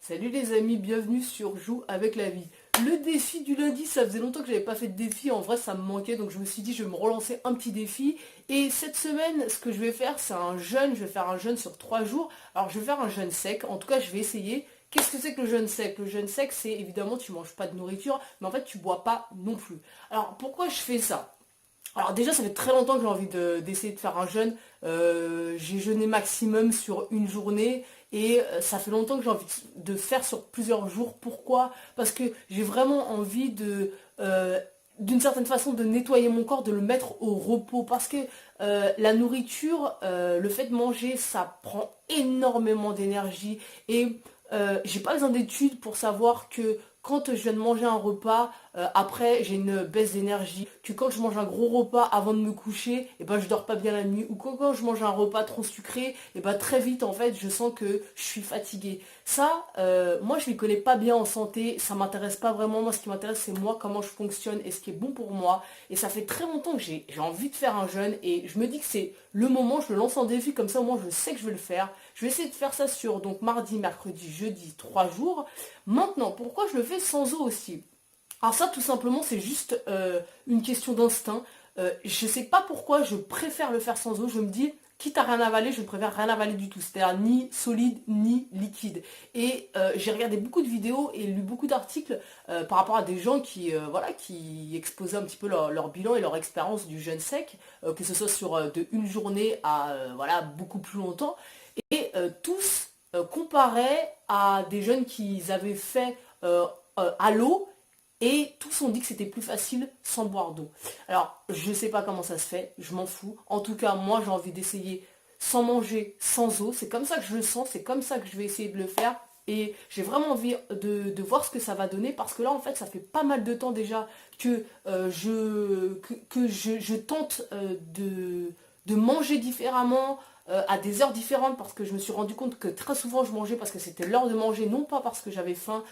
Salut les amis, bienvenue sur Joue avec la vie. Le défi du lundi, ça faisait longtemps que j'avais pas fait de défi, en vrai ça me manquait, donc je me suis dit je vais me relancer un petit défi. Et cette semaine, ce que je vais faire, c'est un jeûne, je vais faire un jeûne sur 3 jours. Alors je vais faire un jeûne sec, en tout cas je vais essayer. Qu'est-ce que c'est que le jeûne sec? Le jeûne sec, c'est évidemment tu manges pas de nourriture, mais en fait tu bois pas non plus. Alors pourquoi je fais ça? Alors déjà, ça fait très longtemps que j'ai envie d'essayer de faire un jeûne. J'ai jeûné maximum sur une journée et ça fait longtemps que j'ai envie de faire sur plusieurs jours. Pourquoi? Parce que j'ai vraiment envie d'une certaine façon, de nettoyer mon corps, de le mettre au repos. Parce que la nourriture, le fait de manger, ça prend énormément d'énergie et j'ai pas besoin d'études pour savoir que quand je viens de manger un repas, après j'ai une baisse d'énergie, que quand je mange un gros repas avant de me coucher, et ben je dors pas bien la nuit, ou quand je mange un repas trop sucré, et ben très vite en fait je sens que je suis fatiguée. Ça, moi je ne connais pas bien en santé, ça m'intéresse pas vraiment, moi ce qui m'intéresse c'est moi, comment je fonctionne et ce qui est bon pour moi. Et ça fait très longtemps que j'ai envie de faire un jeûne et je me dis que c'est le moment, je le lance en défi comme ça au moins je sais que je vais le faire. Je vais essayer de faire ça sur donc mardi, mercredi, jeudi, 3 jours. Maintenant, pourquoi je le fais sans eau aussi? Alors ça, tout simplement, c'est juste une question d'instinct. Je sais pas pourquoi je préfère le faire sans eau. Je me dis, quitte à rien avaler, je préfère rien avaler du tout. C'est-à-dire ni solide, ni liquide. Et j'ai regardé beaucoup de vidéos et lu beaucoup d'articles par rapport à des gens qui exposaient un petit peu leur bilan et leur expérience du jeûne sec, que ce soit sur de une journée à beaucoup plus longtemps. Et tous comparaient à des jeunes qu'ils avaient fait à l'eau et tous ont dit que c'était plus facile sans boire d'eau. Alors, je sais pas comment ça se fait, je m'en fous. En tout cas, moi j'ai envie d'essayer sans manger, sans eau. C'est comme ça que je le sens, c'est comme ça que je vais essayer de le faire. Et j'ai vraiment envie de voir ce que ça va donner parce que là en fait ça fait pas mal de temps déjà que je tente de manger différemment, à des heures différentes parce que je me suis rendu compte que très souvent je mangeais parce que c'était l'heure de manger, non pas parce que j'avais faim.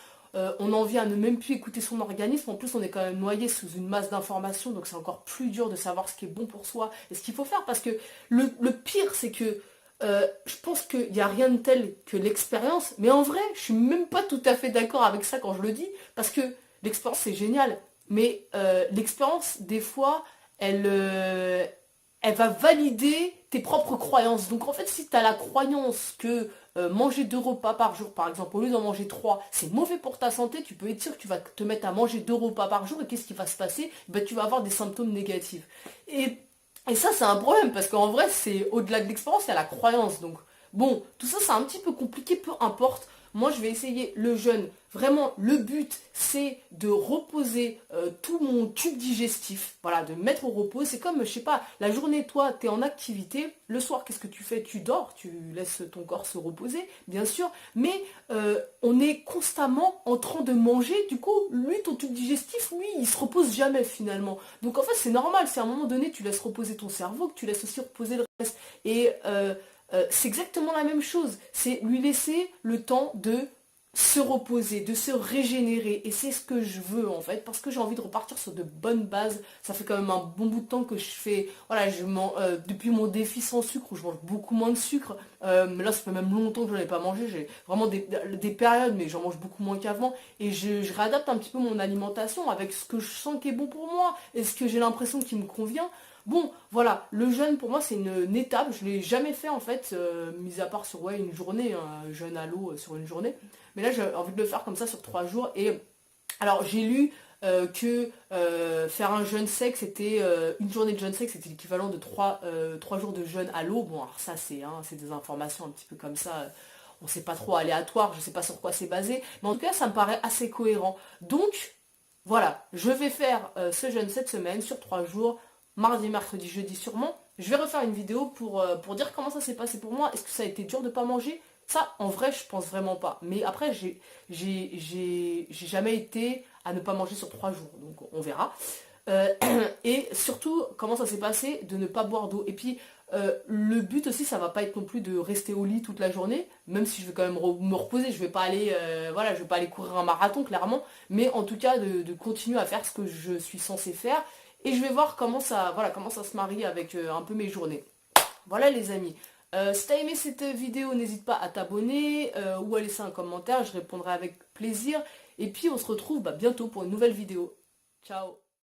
On en vient à ne même plus écouter son organisme. En plus, on est quand même noyé sous une masse d'informations, donc c'est encore plus dur de savoir ce qui est bon pour soi et ce qu'il faut faire. Parce que le pire, c'est que je pense qu'il n'y a rien de tel que l'expérience. Mais en vrai, je suis même pas tout à fait d'accord avec ça quand je le dis, parce que l'expérience, c'est génial. Mais l'expérience, des fois, elle va valider tes propres croyances. Donc en fait, si tu as la croyance que manger 2 repas par jour, par exemple, au lieu d'en manger 3, c'est mauvais pour ta santé, tu peux être sûr que tu vas te mettre à manger 2 repas par jour et qu'est-ce qui va se passer? Ben, tu vas avoir des symptômes négatifs. Et ça, c'est un problème parce qu'en vrai, c'est au-delà de l'expérience, il y a la croyance. Donc bon, tout ça, c'est un petit peu compliqué, peu importe. Moi, je vais essayer le jeûne. Vraiment, le but, c'est de reposer tout mon tube digestif. Voilà, de mettre au repos. C'est comme, je sais pas, la journée, toi, tu es en activité. Le soir, qu'est-ce que tu fais? Tu dors, tu laisses ton corps se reposer, bien sûr. Mais on est constamment en train de manger. Du coup, lui, ton tube digestif, lui, il se repose jamais finalement. Donc en fait, c'est normal. C'est à un moment donné, tu laisses reposer ton cerveau, que tu laisses aussi reposer le reste. Et c'est exactement la même chose. C'est lui laisser le temps de se reposer, de se régénérer. Et c'est ce que je veux en fait, parce que j'ai envie de repartir sur de bonnes bases. Ça fait quand même un bon bout de temps que je fais, voilà, depuis mon défi sans sucre, où je mange beaucoup moins de sucre. Mais là, ça fait même longtemps que je n'en ai pas mangé. J'ai vraiment des périodes, mais j'en mange beaucoup moins qu'avant. Et je réadapte un petit peu mon alimentation avec ce que je sens qui est bon pour moi et ce que j'ai l'impression qui me convient. Bon, voilà, le jeûne pour moi c'est une étape, je ne l'ai jamais fait en fait, mis à part sur une journée, un jeûne à l'eau sur une journée. Mais là j'ai envie de le faire comme ça sur 3 jours. Et alors j'ai lu que faire un jeûne sec, c'était une journée de jeûne sec, c'était l'équivalent de 3 jours de jeûne à l'eau. Bon, alors ça c'est des informations un petit peu comme ça. On ne sait pas trop aléatoire, je ne sais pas sur quoi c'est basé. Mais en tout cas ça me paraît assez cohérent. Donc voilà, je vais faire ce jeûne cette semaine sur 3 jours. Mardi, mercredi, jeudi sûrement. Je vais refaire une vidéo pour dire comment ça s'est passé pour moi. Est-ce que ça a été dur de ne pas manger? Ça, en vrai, je pense vraiment pas. Mais après, j'ai jamais été à ne pas manger sur 3 jours. Donc, on verra. Euh, et surtout, comment ça s'est passé de ne pas boire d'eau. Et puis, le but aussi, ça va pas être non plus de rester au lit toute la journée. Même si je vais quand même me reposer. Je vais pas aller, je vais pas aller courir un marathon, clairement. Mais en tout cas, de continuer à faire ce que je suis censée faire. Et je vais voir comment ça se marie avec un peu mes journées. Voilà les amis. Si t'as aimé cette vidéo, n'hésite pas à t'abonner ou à laisser un commentaire, je répondrai avec plaisir. Et puis on se retrouve bientôt pour une nouvelle vidéo. Ciao!